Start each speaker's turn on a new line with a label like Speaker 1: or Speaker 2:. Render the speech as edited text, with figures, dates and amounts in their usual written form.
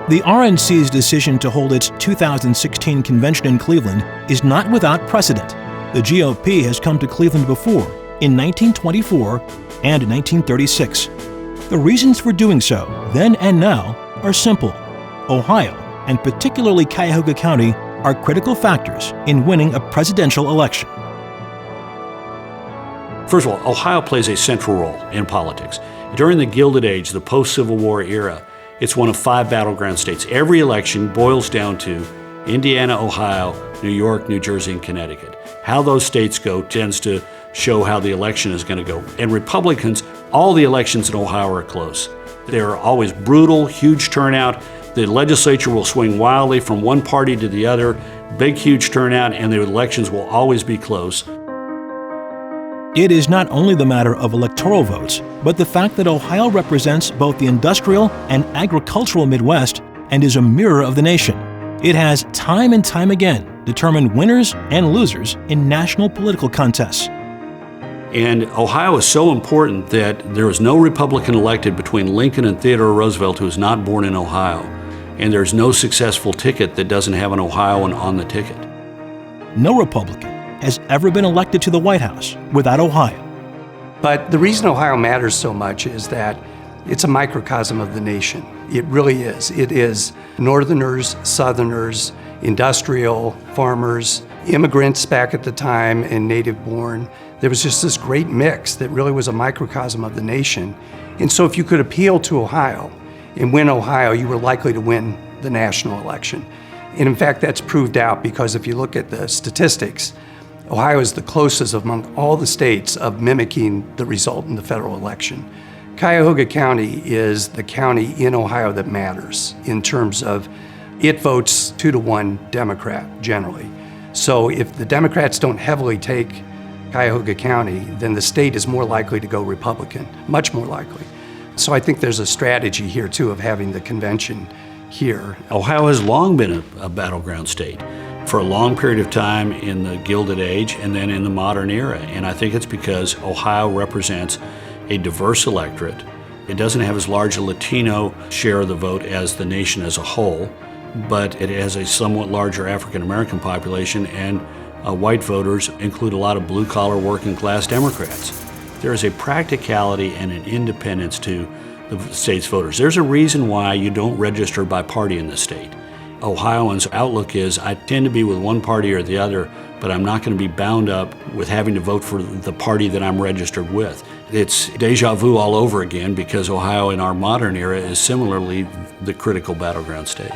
Speaker 1: The RNC's decision to hold its 2016 convention in Cleveland is not without precedent. The GOP has come to Cleveland before, in 1924 and 1936. The reasons for doing so, then and now, are simple. Ohio, and particularly Cuyahoga County, are critical factors in winning a presidential election.
Speaker 2: First of all, Ohio plays a central role in politics. During the Gilded Age, the post-Civil War era, it's one of 5 battleground states. Every election boils down to Indiana, Ohio, New York, New Jersey, and Connecticut. How those states go tends to show how the election is going to go. And Republicans, all the elections in Ohio are close. They're always brutal, huge turnout. The legislature will swing wildly from one party to the other, big, huge turnout, and the elections will always be close.
Speaker 1: It is not only the matter of electoral votes, but the fact that Ohio represents both the industrial and agricultural Midwest and is a mirror of the nation. It has time and time again determined winners and losers in national political contests.
Speaker 2: And Ohio is so important that there is no Republican elected between Lincoln and Theodore Roosevelt who is not born in Ohio. And there's no successful ticket that doesn't have an Ohioan on the ticket.
Speaker 1: No Republican has ever been elected to the White House without Ohio.
Speaker 3: But the reason Ohio matters so much is that it's a microcosm of the nation. It really is. It is Northerners, Southerners, industrial, farmers, immigrants back at the time, and native-born. There was just this great mix that really was a microcosm of the nation. And so if you could appeal to Ohio and win Ohio, you were likely to win the national election. And in fact, that's proved out because if you look at the statistics, Ohio is the closest among all the states of mimicking the result in the federal election. Cuyahoga County is the county in Ohio that matters in terms of it votes 2-to-1 Democrat generally. So if the Democrats don't heavily take Cuyahoga County, then the state is more likely to go Republican, much more likely. So I think there's a strategy here too of having the convention here.
Speaker 2: Ohio has long been a battleground state for a long period of time in the Gilded Age and then in the modern era. And I think it's because Ohio represents a diverse electorate. It doesn't have as large a Latino share of the vote as the nation as a whole, but it has a somewhat larger African American population, and white voters include a lot of blue-collar working-class Democrats. There is a practicality and an independence to the state's voters. There's a reason why you don't register by party in the state. Ohioans' outlook is, I tend to be with one party or the other, but I'm not going to be bound up with having to vote for the party that I'm registered with. It's deja vu all over again because Ohio in our modern era is similarly the critical battleground state.